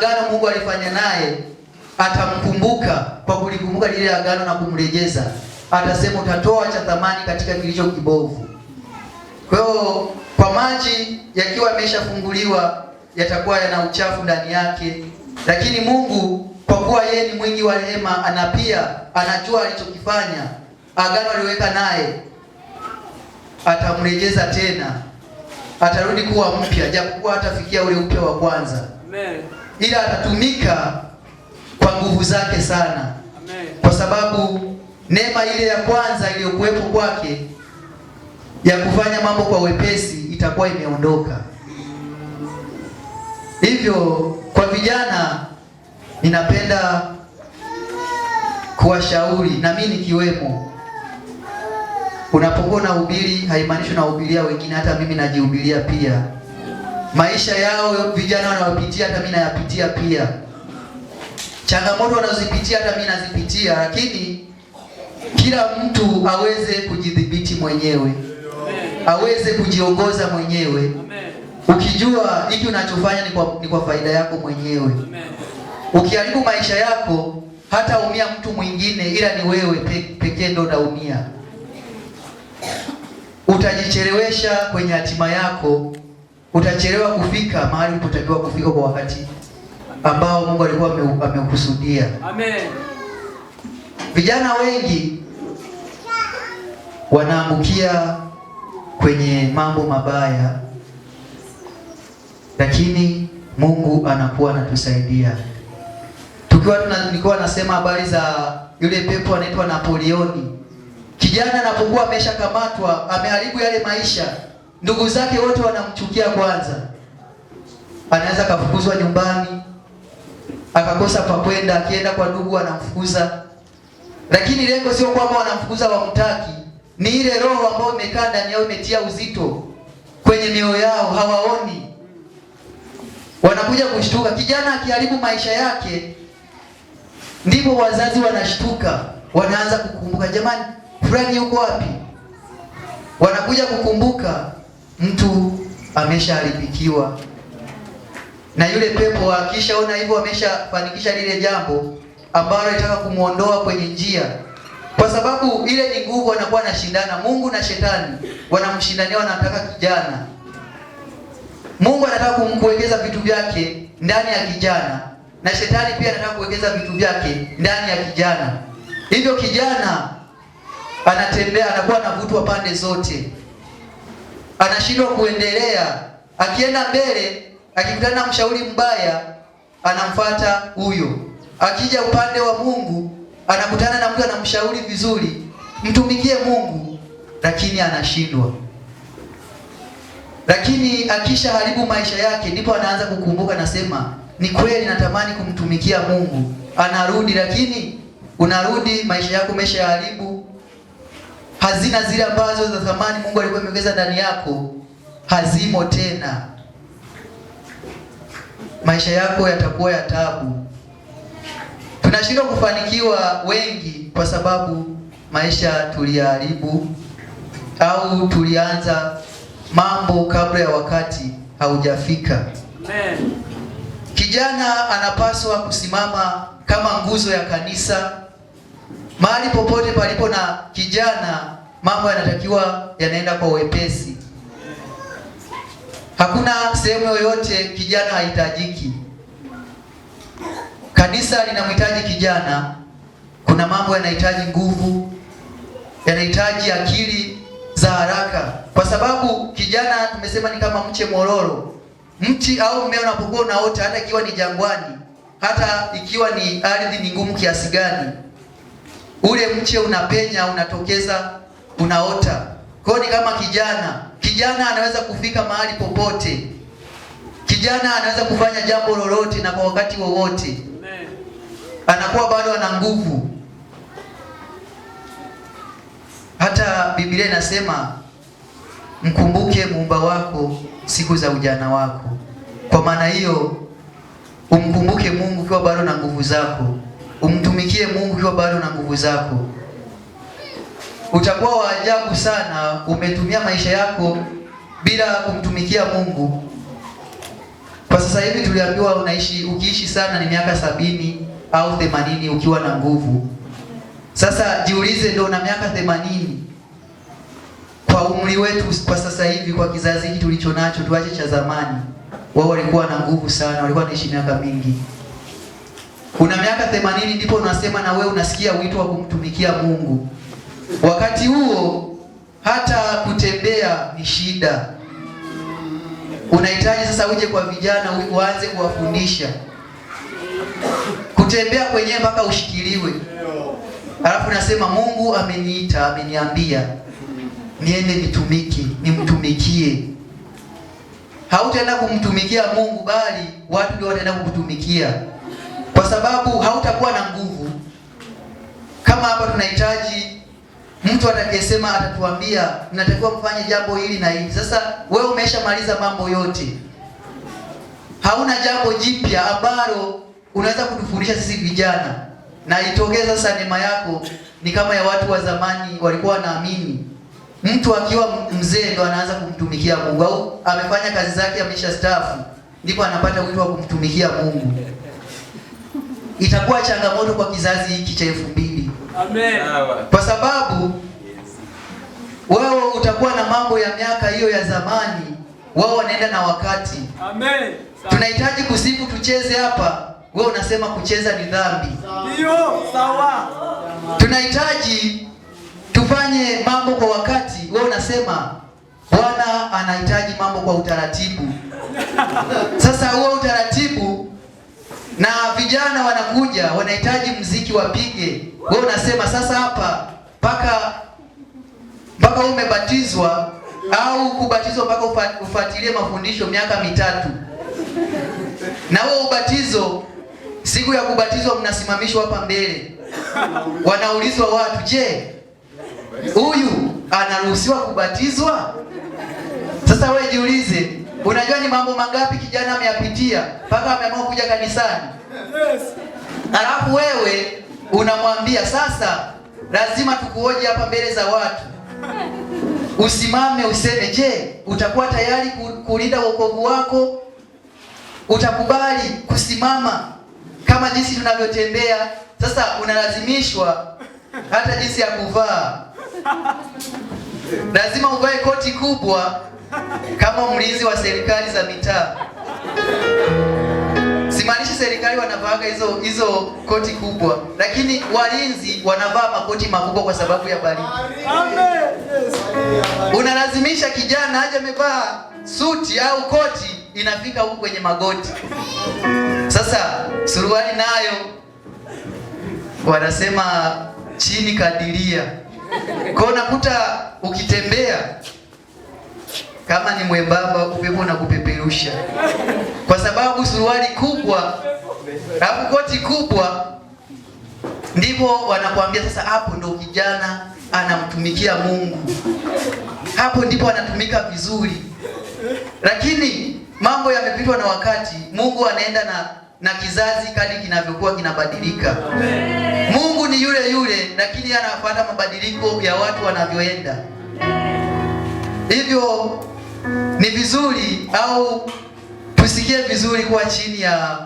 agano Mungu alifanya naye, atamkumbuka kwa kulikumbuka lile agano na kumrejeza. Atasema utatoa cha thamani katika kilicho kibovu. Kwa hiyo kwa maji yakiwa yameshafunguliwa yatakuwa yana uchafu ndani yake, lakini Mungu kwa kuwa yeye ni mwingi wa rehema, anajua alichokifanya, agano aliweka naye, atamrejeza tena, atarudi kuwa mpya, japokuwa hatafikia ule upya wa kwanza. Amen. Ila atatumika kwa nguvu zake sana. Amen. Kwa sababu neema ile ya kwanza iliyokuwepo kwake ya kufanya mambo kwa wepesi itakuwa imeondoka. Hivyo kwa vijana ninapenda kuwashauri, na mimi nikiwemo, unapokuwa unahubiri haimaanishi unahubiria wengine, hata mimi najihubiria pia. Maisha yao vijana wanayopitia hata mimi nayapitia pia. Changamoto wanazozipitia hata mimi nazipitia, lakini kila mtu aweze kujidhibiti mwenyewe. Aweze kujiongoza mwenyewe. Ukijua hiki unachofanya ni kwa faida yako mwenyewe. Ukiharibu maisha yako hata umia mtu mwingine, ila ni wewe pekee ndo utaumia. Utajichelewesha kwenye hatima yako. Utachelewa kufika mahali unapotakiwa kufika kwa wakati ambao Mungu alikuwa amekusudia. Amen. Vijana wengi wanaangukia kwenye mambo mabaya, lakini Mungu anakuwa anatusaidia. Nilikuwa nasema habari za yule pepo anaitwa Napoleoni. Kijana anapokuwa ameshakamatwa, ameharibu yale maisha, ndugu zake wote wanamchukia kwanza. Anaweza kafukuzwa nyumbani, akakosa pa kwenda, akienda kwa ndugu anamfukuza. Lakini lengo sio kwamba wanamfukuza wamtaki, ni ile roho ambayo imekaa ndani yao imetia uzito kwenye mioyo yao, hawaoni. Wanakuja kushtuka. Kijana akiharibu maisha yake, ndipo wazazi wanashtuka, wanaanza kukumbuka, jamani fulani yuko wapi? Wanakuja kukumbuka mtu ameshaharibikiwa na yule pepo. Akishaona hivyo ameshafanikisha lile jambo ambalo litaka kumuondoa kwenye njia, kwa sababu ile ni nguvu, wanakuwa wanashindana. Mungu na shetani wanamshindania, wanataka kijana. Mungu anataka kumwekeza vitu vyake ndani ya kijana, na shetani pia anataka kuwekeza vitu vyake ndani ya kijana. Hivyo kijana anatembea, anakuwa anavutwa pande zote, anashindwa kuendelea. Akienda mbele, akikutana na mshauri mbaya, anamfuata huyo. Akija upande wa Mungu, anakutana na mtu anamshauri vizuri, mtumikie Mungu, lakini anashindwa. Lakini akisha haribu maisha yake, ndipo anaanza kukumbuka, nasema ni kweli natamani kumtumikia Mungu. Anarudi, lakini unarudi maisha yako umeshaharibu. Hazina zile ambazo za thamani Mungu alikuwa ameweka ndani yako hazimo tena. Maisha yako yatakuwa ya taabu. Tunashindwa kufanikiwa wengi kwa sababu maisha tuliharibu, au tulianza mambo kabla ya wakati haujafika. Amen. Kijana anapaswa kusimama kama nguzo ya kanisa. Mahali popote palipo na kijana, mambo yanatakiwa yanaenda kwa wepesi. Hakuna sehemu yoyote kijana hahitajiki. Kanisa linamhitaji kijana. Kuna mambo yanahitaji nguvu, yanahitaji akili za haraka, kwa sababu kijana tumesema ni kama mche mororo. Mti au mmea unapokuwa unaota, hata ikiwa ni jangwani, hata ikiwa ni ardhi ni ngumu kiasi gani, ule mche unapenya, unatokeza, unaota. Kwa hiyo ni kama kijana. Kijana anaweza kufika mahali popote. Kijana anaweza kufanya jambo lolote na kwa wakati wowote. Anakuwa bado ana nguvu. Hata Biblia inasema mkumbuke Muumba wako siku za ujana wako. Kwa maana hiyo, umkumbuke Mungu ukiwa bado na nguvu zako. Umtumikie Mungu ukiwa bado na nguvu zako. Utakuwa wa ajabu sana umetumia maisha yako bila kumtumikia Mungu. Kwa sasa hivi tuliambiwa ukiishi sana ni miaka 70 au 80 ukiwa na nguvu. Sasa jiulize, ndio na miaka 80 kwa umri wetu kwa sasa hivi, kwa kizazi hiki tulicho nacho, tuache cha zamani. Wao walikuwa na nguvu sana, walikuwa wanaishi miaka mingi. Una miaka 80 ndipo unasema na wewe unasikia wito wa kumtumikia Mungu. Wakati huo hata kutembea ni shida. Unahitaji sasa uje kwa vijana uanze kuwafundisha. Kutembea kwenyewe mpaka ushikiliwe. Alafu nasema Mungu ameniita, ameniambia niende nimtumikie. Hautaenda kumtumikia Mungu bali watu ndio wataenda kukutumikia. Kwa sababu hautakuwa na nguvu. Kama hapa tunahitaji mtu atakayesema, atatuambia mnatakiwa mfanye jambo hili na hili. Sasa wewe umeshamaliza mambo yote. Hauna jambo jipya ambalo unaweza kutufundisha sisi vijana. Na itokee sasa neema yako ni kama ya watu wa zamani walikuwa wanaamini mtu akiwa mzee ndo anaanza kumtumikia Mungu, au amefanya kazi zake ameshastaafu ndipo anapata wito wa kumtumikia Mungu. Itakuwa changamoto kwa kizazi hiki cha 2000. Amen. Kwa sababu wewe utakuwa na mambo ya miaka hiyo ya zamani, wao wanaenda na wakati. Amen. Tunahitaji kusifu tucheze hapa, wewe unasema kucheza ni dhambi. Ndio, sawa. Tunahitaji tufanye mambo kwa wakati, wewe unasema Bwana anahitaji mambo kwa utaratibu. Sasa huo utaratibu, na vijana wanakuja wanahitaji muziki wapige, wewe unasema sasa hapa mpaka umebatizwa au kubatizwa mpaka ufuatilie mafundisho miaka 3. Na wewe ubatizo, siku ya kubatizwa mnasimamishwa hapa mbele. Wanaulizwa watu, je, huyu anaruhusiwa kubatizwa? Sasa wewe jiulize, unajua ni mambo mangapi kijana ameyapitia mpaka ameamua kuja kanisani? Yes. Alafu wewe unamwambia sasa lazima tukuoje hapa mbele za watu. Usimame useme, je, utakuwa tayari kulinda wokovu wako? Utakubali kusimama kama jinsi tunavyotembea? Sasa unalazimishwa hata jinsi ya kuvaa. Lazima uvae koti kubwa kama mlinzi wa serikali za mitaa. Simaanishi serikali wanavaa hizo koti kubwa, lakini walinzi wanavaa makoti makubwa kwa sababu ya baridi. Amen. Unalazimisha kijana aje amevaa suti au koti inafika huku kwenye magoti. Sasa suruali nayo wanasema chini kadiria. Kwa unakuta ukitembea kama ni mwembamba upepo na kupeperusha. Kwa sababu suruali kubwa, alafu koti kubwa, ndipo wanakuambia sasa hapo ndo kijana anamtumikia Mungu. Hapo ndipo anatumika vizuri. Lakini mambo yamepitwa na wakati. Mungu anaenda na kizazi kadri kinavyokuwa kinabadilika. Mungu ni yule yule, lakini anafuata mabadiliko ya watu wanavyoenda. Hivyo ni vizuri au tusikie vizuri kuwa chini ya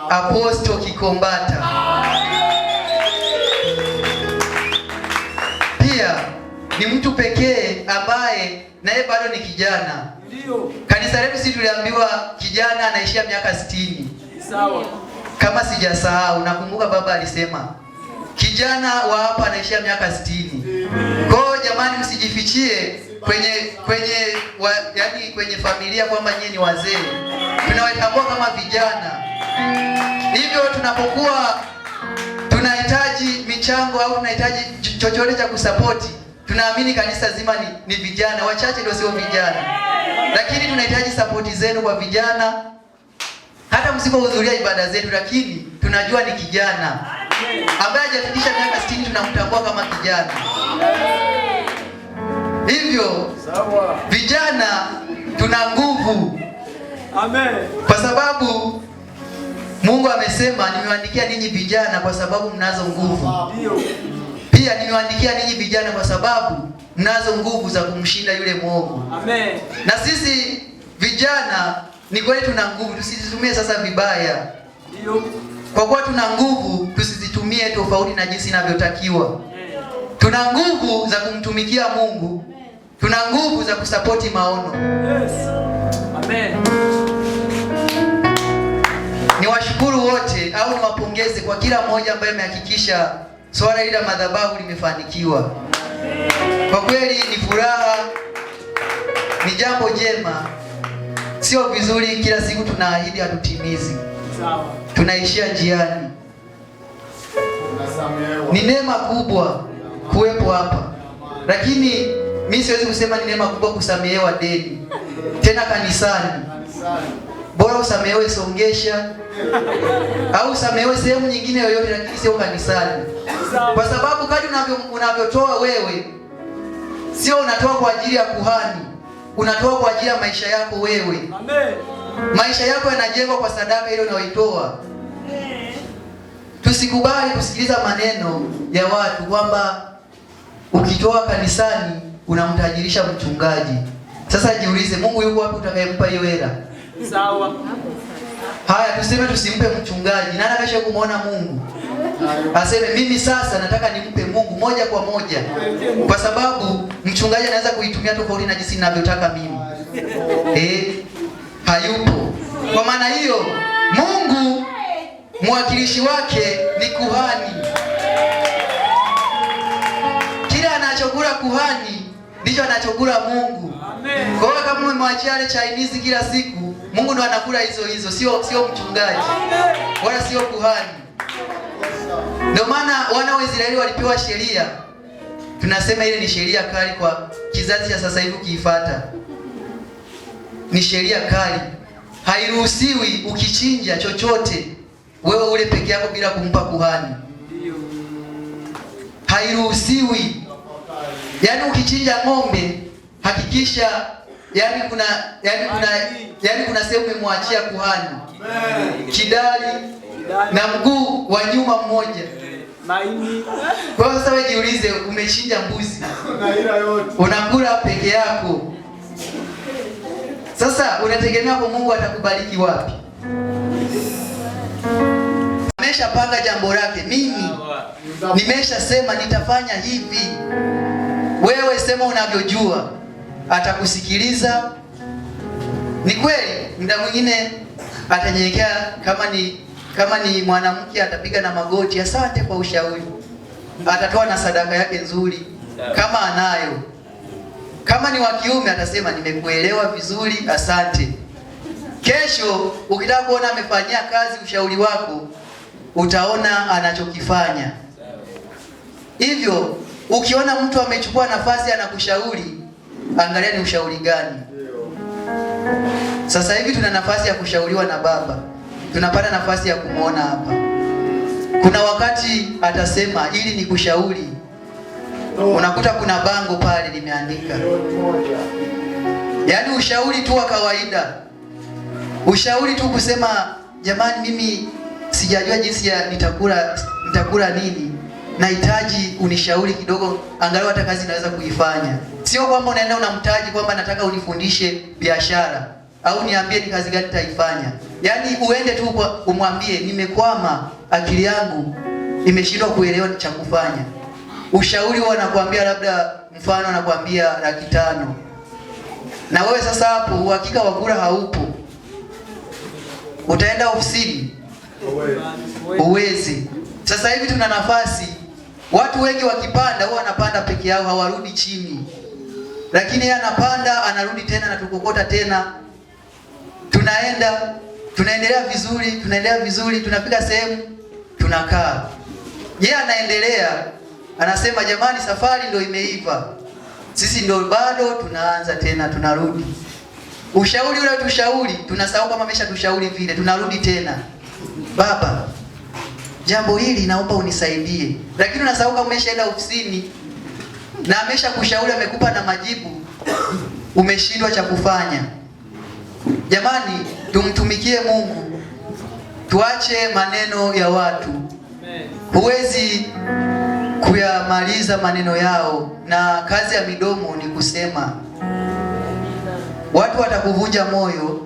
Apostle Kikombata. Pia ni mtu pekee ambaye naye bado ni kijana. Kanisa letu sisi tuliambiwa kijana anaishia miaka 60. Sawa. Kama sijasahau, nakumbuka baba alisema kijana wa hapa anaishia miaka 60. Kwa hiyo jamani, msijifichie kwenye familia kwamba nyinyi ni wazee. Tunawatambua kama vijana. Hivyo tunapokuwa tunahitaji michango au tunahitaji chochote cha kusapoti, tunaamini kanisa zima ni vijana, wachache ndio sio vijana. Lakini tunahitaji sapoti zenu kwa vijana. Hata msipohudhuria ibada zetu, lakini tunajua ni kijana ambaye hajafikisha miaka 60, tunamtambua kama kijana. Hivyo vijana tuna nguvu. Amen. Kwa sababu Mungu amesema nimewaandikia ninyi vijana kwa sababu mnazo nguvu. Pia nimewaandikia ninyi vijana kwa sababu mnazo nguvu za kumshinda yule mwovu. Amen. Na sisi vijana ni kweli tuna nguvu, tusizitumie sasa vibaya. Kwa kuwa tuna nguvu, tusizitumie tofauti na jinsi inavyotakiwa. Tuna nguvu za kumtumikia Mungu. Tuna nguvu za kusapoti maono. Yes. Amen. Niwashukuru wote au niwapongeze kwa kila mmoja ambaye amehakikisha swala hili la madhabahu limefanikiwa. Kwa kweli ni furaha, ni jambo jema. Sio vizuri kila siku tunaahidi hatutimizi. Sawa. Tunaishia njiani. Ni neema kubwa kuwepo hapa. Lakini mimi siwezi kusema ni neema kubwa kusamehewa deni. Tena kanisani. Bora usamehewe Songesha au usamehewe sehemu nyingine yoyote, lakini sio kanisani. Kwa sababu kadri unavyotoa wewe, sio unatoa kwa ajili ya kuhani, unatoa kwa ajili ya maisha yako wewe. Amen. Maisha yako yanajengwa kwa sadaka ile unayoitoa. Tusikubali kusikiliza maneno ya watu kwamba ukitoa kanisani unamtajirisha mchungaji. Sasa jiulize, Mungu yuko wapi utakayempa hiyo hela? Sawa. Haya, tuseme tusimpe mchungaji. Nani akasha kumuona Mungu? Aseme mimi sasa nataka nimpe Mungu moja kwa moja. Kwa sababu mchungaji anaweza kuitumia tofauti na jinsi ninavyotaka mimi. Hayupo. Kwa maana hiyo Mungu mwakilishi wake ni kuhani. Kila anachokula kuhani ndicho anachokula Mungu. Amen. Kwa hiyo kama umemwachia ile Chinese kila siku, Mungu ndo anakula hizo, sio mchungaji. Wala sio kuhani. Ndio maana wana wa Israeli walipewa sheria. Tunasema ile ni sheria kali kwa kizazi cha sasa hivi ukiifuata. Ni sheria kali. Hairuhusiwi ukichinja chochote wewe ule peke yako bila kumpa kuhani. Hairuhusiwi. Yaani ukichinja ng'ombe hakikisha kuna sehemu umemwachia kuhani. Kidali na mguu wa nyuma mmoja. Maini. Kwa hiyo sasa wewe jiulize, umechinja mbuzi. Unakula peke yako. Sasa unategemea kwa Mungu atakubariki wapi? Ameshapanga jambo lake. Mimi nimeshasema nitafanya hivi. Wewe sema unavyojua. Atakusikiliza. Ni kweli muda mwingine atanyenyekea, kama ni mwanamke atapiga na magoti, asante kwa ushauri. Atatoa na sadaka yake nzuri kama anayo. Kama ni wa kiume atasema nimekuelewa vizuri, asante. Kesho ukitaka kuona amefanyia kazi ushauri wako, utaona anachokifanya. Hivyo ukiona mtu amechukua nafasi anakushauri, angalia ni ushauri gani. Sasa hivi tuna nafasi ya kushauriwa na Baba. Tunapata nafasi ya kumuona hapa. Kuna wakati atasema ili nikushauri. Unakuta kuna bango pale limeandika. Yaani ushauri tu wa kawaida. Ushauri tu kusema jamani, mimi sijajua jinsi ya nitakula nini. Nahitaji unishauri kidogo, angalau hata kazi naweza kuifanya. Sio kwamba unaenda unamtaji kwamba nataka unifundishe biashara au niambie ni kazi gani nitaifanya. Yaani uende tu umwambie nimekwama, akili yangu imeshindwa kuelewa cha kufanya. Ushauri wao anakuambia labda mfano anakuambia 500,000. Na wewe sasa hapo uhakika wa kula haupo. Utaenda ofisini? Uwezi. Sasa hivi tuna nafasi. Watu wengi wakipanda huwa wanapanda peke yao, hawarudi chini. Lakini yeye anapanda, anarudi tena na tukokota tena. Tunaendelea vizuri, tunafika sehemu tunakaa. Yeye anaendelea, anasema jamani, safari ndio imeiva. Sisi ndio bado tunaanza tena, tunarudi. Ushauri ule tushauri, tunasahau kama ameshatushauri vile, tunarudi tena. Baba, jambo hili naomba unisaidie. Lakini unasahau kama umeshaenda ofisini na ameshakushauri, amekupa na majibu, umeshindwa cha kufanya. Jamani, tumtumikie Mungu. Tuache maneno ya watu. Huwezi kuyamaliza maneno yao, na kazi ya midomo ni kusema. Watu watakuvunja moyo,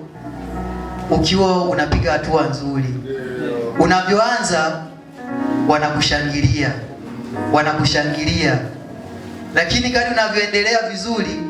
ukiwa unapiga hatua nzuri. Unavyoanza wanakushangilia, lakini kadri unavyoendelea vizuri